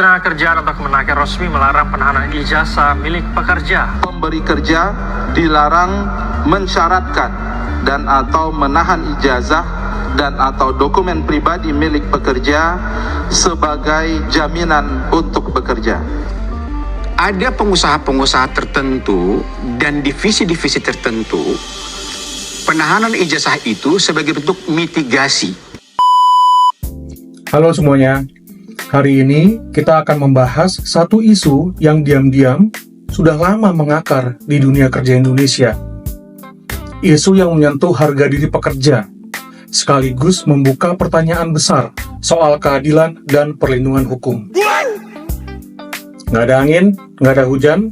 Tenaga Kerjaan atau Kemenaker resmi melarang penahanan ijazah milik pekerja. Pemberi kerja dilarang mensyaratkan dan atau menahan ijazah dan atau dokumen pribadi milik pekerja sebagai jaminan untuk bekerja. Ada pengusaha-pengusaha tertentu dan divisi-divisi tertentu, penahanan ijazah itu sebagai bentuk mitigasi. Halo semuanya, hari ini kita akan membahas satu isu yang diam-diam sudah lama mengakar di dunia kerja Indonesia. Isu yang menyentuh harga diri pekerja, sekaligus membuka pertanyaan besar soal keadilan dan perlindungan hukum. Nggak ada angin, nggak ada hujan,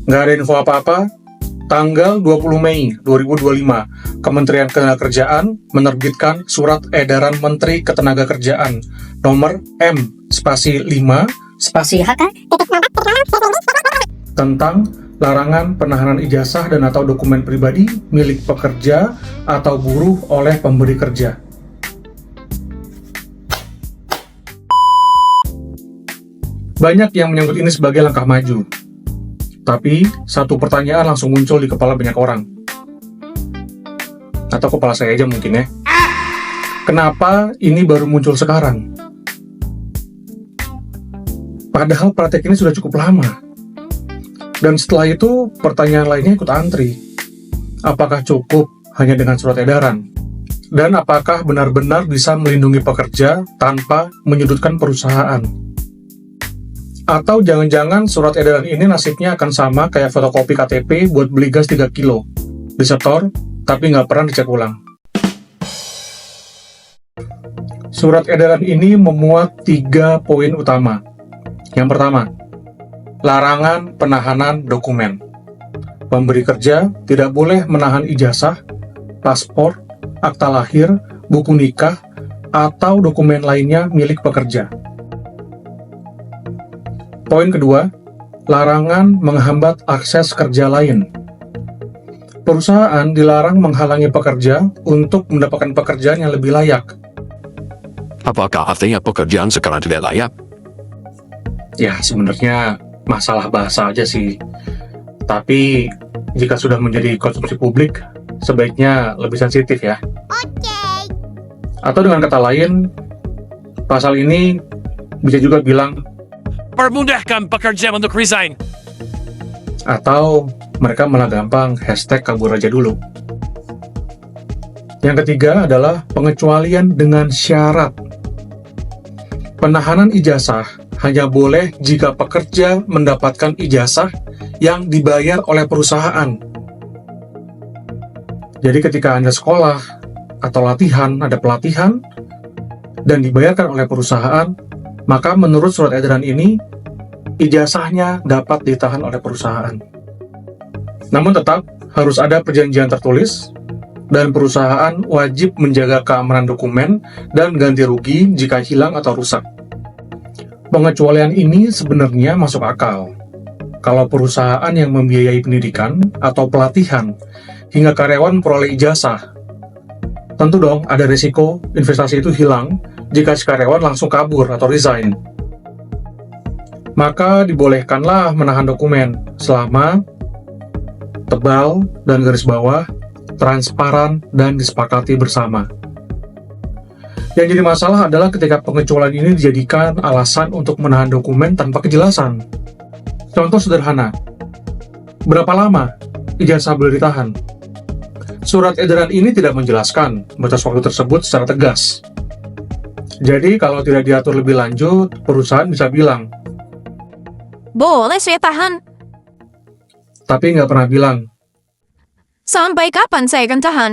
nggak ada info apa-apa. Tanggal 20 Mei 2025, Kementerian Ketenagakerjaan menerbitkan Surat Edaran Menteri Ketenagakerjaan nomor M-5/HK tentang larangan penahanan ijazah dan atau dokumen pribadi milik pekerja atau buruh oleh pemberi kerja. Banyak yang menyebut ini sebagai langkah maju. Tapi, satu pertanyaan langsung muncul di kepala banyak orang. Atau kepala saya aja mungkin ya. Kenapa ini baru muncul sekarang? Padahal praktek ini sudah cukup lama. Dan setelah itu, pertanyaan lainnya ikut antri. Apakah cukup hanya dengan surat edaran? Dan apakah benar-benar bisa melindungi pekerja tanpa menyudutkan perusahaan? Atau jangan-jangan surat edaran ini nasibnya akan sama kayak fotokopi KTP buat beli gas 3 kilo. Disetor, tapi nggak pernah dicek ulang. Surat edaran ini memuat 3 poin utama. Yang pertama, larangan penahanan dokumen. Pemberi kerja tidak boleh menahan ijazah, paspor, akta lahir, buku nikah, atau dokumen lainnya milik pekerja. Poin kedua, larangan menghambat akses kerja lain. Perusahaan dilarang menghalangi pekerja untuk mendapatkan pekerjaan yang lebih layak. Apakah artinya pekerjaan sekarang tidak layak? Ya, sebenarnya masalah bahasa aja sih. Tapi, jika sudah menjadi konsumsi publik, sebaiknya lebih sensitif ya. Oke. Atau dengan kata lain, pasal ini bisa juga bilang permudahkan pekerja untuk resign. Atau mereka malah gampang #kabur aja dulu. Yang ketiga adalah pengecualian dengan syarat. Penahanan ijazah hanya boleh jika pekerja mendapatkan ijazah yang dibayar oleh perusahaan. Jadi ketika Anda sekolah atau latihan, ada pelatihan, dan dibayarkan oleh perusahaan, maka menurut surat edaran ini, ijazahnya dapat ditahan oleh perusahaan. Namun tetap harus ada perjanjian tertulis, dan perusahaan wajib menjaga keamanan dokumen dan ganti rugi jika hilang atau rusak. Pengecualian ini sebenarnya masuk akal. Kalau perusahaan yang membiayai pendidikan atau pelatihan hingga karyawan memperoleh ijazah, tentu dong ada risiko investasi itu hilang jika si karyawan langsung kabur atau resign. Maka dibolehkanlah menahan dokumen selama tebal dan garis bawah, transparan dan disepakati bersama. Yang jadi masalah adalah ketika pengecualian ini dijadikan alasan untuk menahan dokumen tanpa kejelasan. Contoh sederhana, berapa lama ijazah boleh ditahan? Surat edaran ini tidak menjelaskan batas waktu tersebut secara tegas. Jadi kalau tidak diatur lebih lanjut, perusahaan bisa bilang, boleh saya tahan. tapi nggak pernah bilang. Sampai kapan saya akan tahan?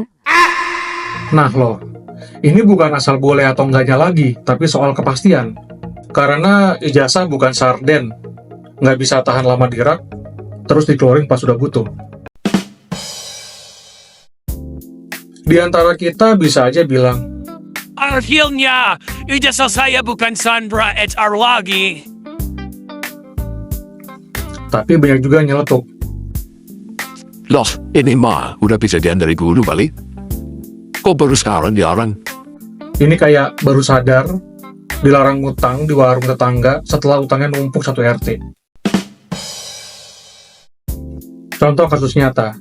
Nah loh, ini bukan asal boleh atau enggaknya lagi, tapi soal kepastian. Karena ijazah bukan sarden, nggak bisa tahan lama di rak, terus dikeluarin pas sudah butuh. Di antara kita bisa aja bilang, Akhirnya, ijazah saya bukan Sandra HR lagi. tapi banyak juga yang nyeletuk. Loh, ini mah udah bisa dari dulu balik. Kok baru sekarang dilarang? Ini kayak baru sadar, dilarang ngutang di warung tetangga setelah utangnya numpuk satu RT. Contoh kasus nyata.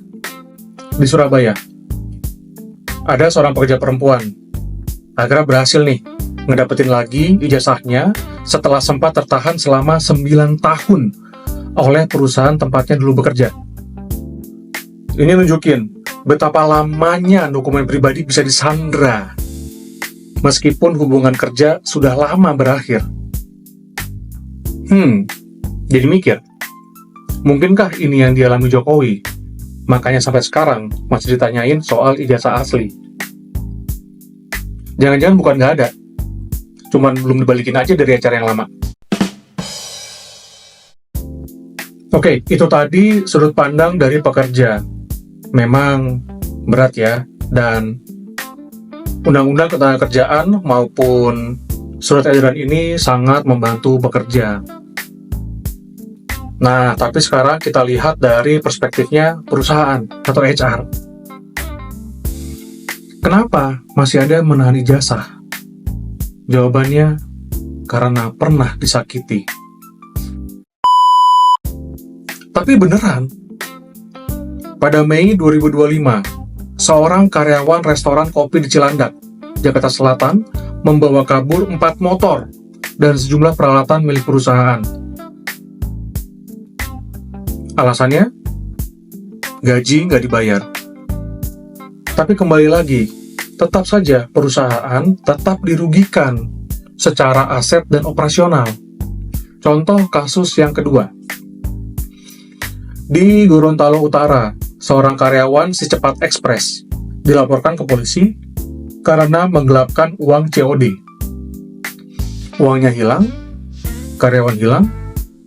Di Surabaya, ada seorang pekerja perempuan. Akhirnya berhasil nih, ngedapetin lagi ijazahnya setelah sempat tertahan selama 9 tahun oleh perusahaan tempatnya dulu bekerja. Ini nunjukin betapa lamanya dokumen pribadi bisa disandra, meskipun hubungan kerja sudah lama berakhir. Jadi mikir, mungkinkah ini yang dialami Jokowi? Makanya sampai sekarang masih ditanyain soal ijazah asli. Jangan-jangan bukan nggak ada, cuman belum dibalikin aja dari acara yang lama. Oke, itu tadi sudut pandang dari pekerja. Memang berat ya, dan Undang-Undang Ketenagakerjaan maupun surat edaran ini sangat membantu pekerja. Nah, tapi sekarang kita lihat dari perspektifnya perusahaan atau HR. Kenapa masih ada yang menahan ijazah? Jawabannya, karena pernah disakiti. Tapi beneran, pada Mei 2025, seorang karyawan restoran kopi di Cilandak, Jakarta Selatan, membawa kabur 4 motor dan sejumlah peralatan milik perusahaan. Alasannya, gaji nggak dibayar. Tapi kembali lagi, tetap saja perusahaan tetap dirugikan secara aset dan operasional. Contoh kasus yang kedua. Di Gorontalo Utara, seorang karyawan si Cepat Express dilaporkan ke polisi karena menggelapkan uang COD. Uangnya hilang, karyawan hilang,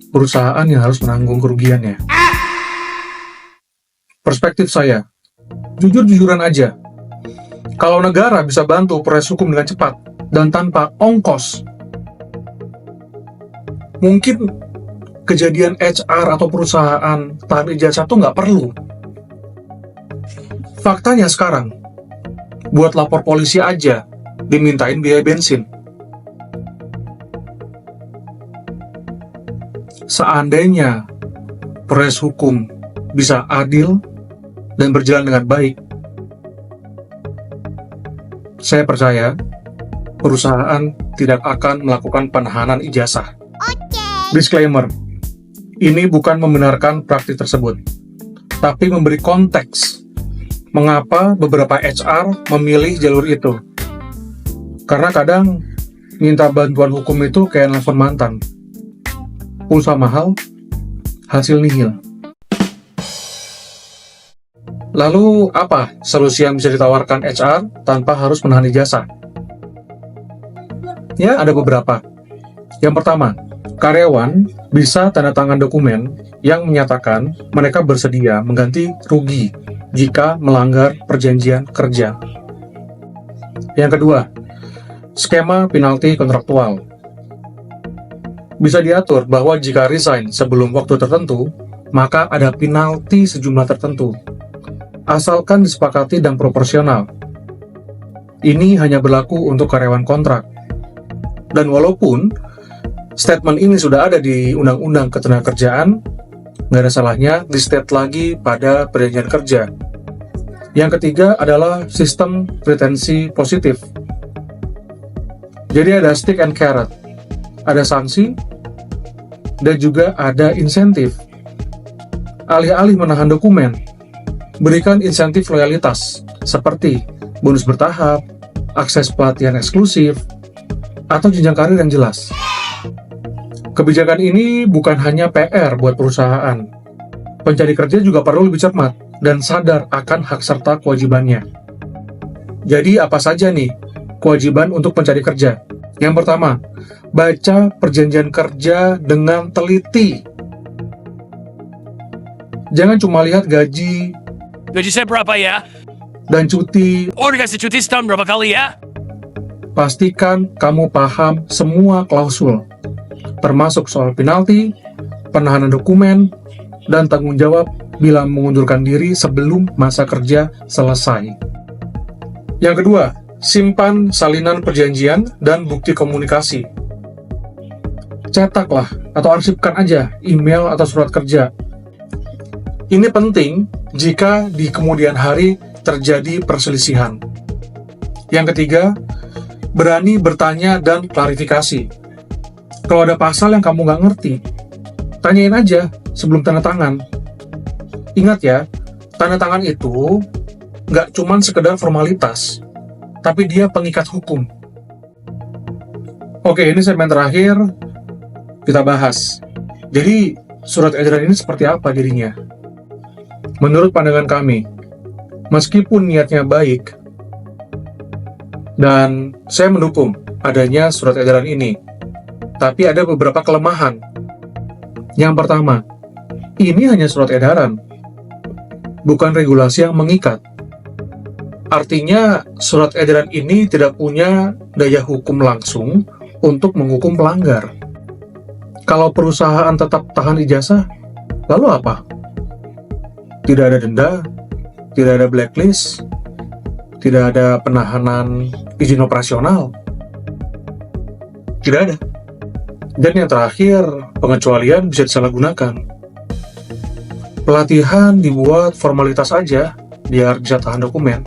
perusahaan yang harus menanggung kerugiannya. Perspektif saya, jujur-jujuran aja, kalau negara bisa bantu proses hukum dengan cepat dan tanpa ongkos, mungkin kejadian HR atau perusahaan tahan ijazah tuh nggak perlu. Faktanya sekarang, buat lapor polisi aja, dimintain biaya bensin. Seandainya proses hukum bisa adil dan berjalan dengan baik, saya percaya perusahaan tidak akan melakukan penahanan ijazah. Disclaimer, ini bukan membenarkan praktik tersebut, tapi memberi konteks mengapa beberapa HR memilih jalur itu. Karena kadang minta bantuan hukum itu kayak nelfon mantan. Pulsa mahal, hasil nihil. Lalu apa solusi yang bisa ditawarkan HR tanpa harus menahan ijazah? Ya, ada beberapa. Yang pertama, karyawan bisa tanda tangan dokumen yang menyatakan mereka bersedia mengganti rugi jika melanggar perjanjian kerja. Yang kedua, skema penalti kontraktual. Bisa diatur bahwa jika resign sebelum waktu tertentu, maka ada penalti sejumlah tertentu, asalkan disepakati dan proporsional. Ini hanya berlaku untuk karyawan kontrak. Dan walaupun statement ini sudah ada di Undang-Undang Ketenagakerjaan, nggak ada salahnya di-state lagi pada perjanjian kerja. Yang ketiga adalah sistem retensi positif. Jadi ada stick and carrot, ada sanksi, dan juga ada insentif. Alih-alih menahan dokumen, berikan insentif loyalitas, seperti bonus bertahap, akses pelatihan eksklusif, atau jenjang karir yang jelas. Kebijakan ini bukan hanya PR buat perusahaan. Pencari kerja juga perlu lebih cermat dan sadar akan hak serta kewajibannya. Jadi apa saja nih kewajiban untuk pencari kerja? Yang pertama, baca perjanjian kerja dengan teliti. Jangan cuma lihat gaji Gaji saya berapa ya? dan cuti. Oh, dikasih cuti setahun berapa kali ya? Pastikan kamu paham semua klausul, termasuk soal penalti, penahanan dokumen, dan tanggung jawab bila mengundurkan diri sebelum masa kerja selesai. Yang kedua, simpan salinan perjanjian dan bukti komunikasi. cetaklah atau arsipkan aja email atau surat kerja. Ini penting jika di kemudian hari terjadi perselisihan. Yang ketiga, berani bertanya dan klarifikasi. Kalau ada pasal yang kamu nggak ngerti, tanyain aja sebelum tanda tangan. Ingat ya, tanda tangan itu nggak cuman sekedar formalitas, tapi dia pengikat hukum. Oke, ini segmen terakhir kita bahas. Jadi, surat edaran ini seperti apa jadinya? Menurut pandangan kami, meskipun niatnya baik, dan saya mendukung adanya surat edaran ini, tapi ada beberapa kelemahan. Yang pertama, ini hanya surat edaran, bukan regulasi yang mengikat. Artinya, surat edaran ini tidak punya daya hukum langsung untuk menghukum pelanggar. Kalau perusahaan tetap tahan ijazah, lalu apa? Tidak ada denda, tidak ada blacklist, tidak ada penahanan izin operasional. Tidak ada. Dan yang terakhir, pengecualian bisa disalahgunakan. Pelatihan dibuat formalitas saja, biar bisa tahan dokumen.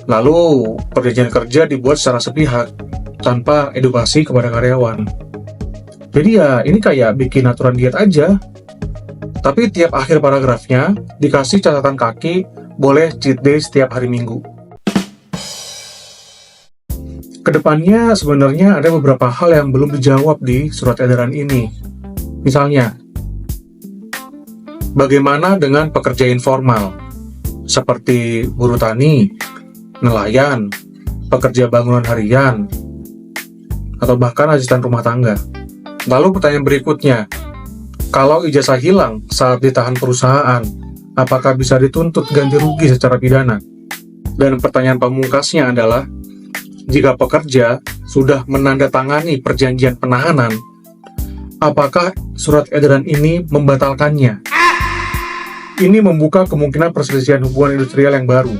Lalu, perjanjian kerja dibuat secara sepihak, tanpa edukasi kepada karyawan. Jadi ya, ini kayak bikin aturan diet aja. Tapi tiap akhir paragrafnya, dikasih catatan kaki, boleh cheat day setiap hari Minggu. Kedepannya sebenarnya ada beberapa hal yang belum dijawab di surat edaran ini. Misalnya, bagaimana dengan pekerja informal, seperti buruh tani, nelayan, pekerja bangunan harian, atau bahkan asisten rumah tangga. Lalu pertanyaan berikutnya, kalau ijazah hilang saat ditahan perusahaan, apakah bisa dituntut ganti rugi secara pidana? Dan pertanyaan pamungkasnya adalah, jika pekerja sudah menandatangani perjanjian penahanan, apakah surat edaran ini membatalkannya? Ini membuka kemungkinan perselisihan hubungan industrial yang baru,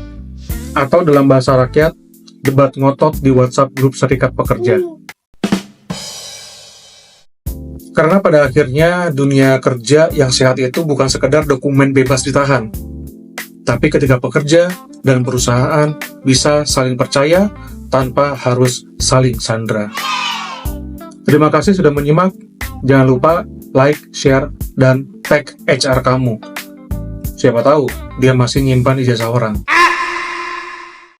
atau dalam bahasa rakyat, debat ngotot di WhatsApp grup serikat pekerja. Karena pada akhirnya dunia kerja yang sehat itu bukan sekedar dokumen bebas ditahan, tapi ketika pekerja dan perusahaan bisa saling percaya tanpa harus saling sandra. Terima kasih sudah menyimak. Jangan lupa like, share, dan tag HR kamu. Siapa tahu dia masih nyimpan ijazah orang.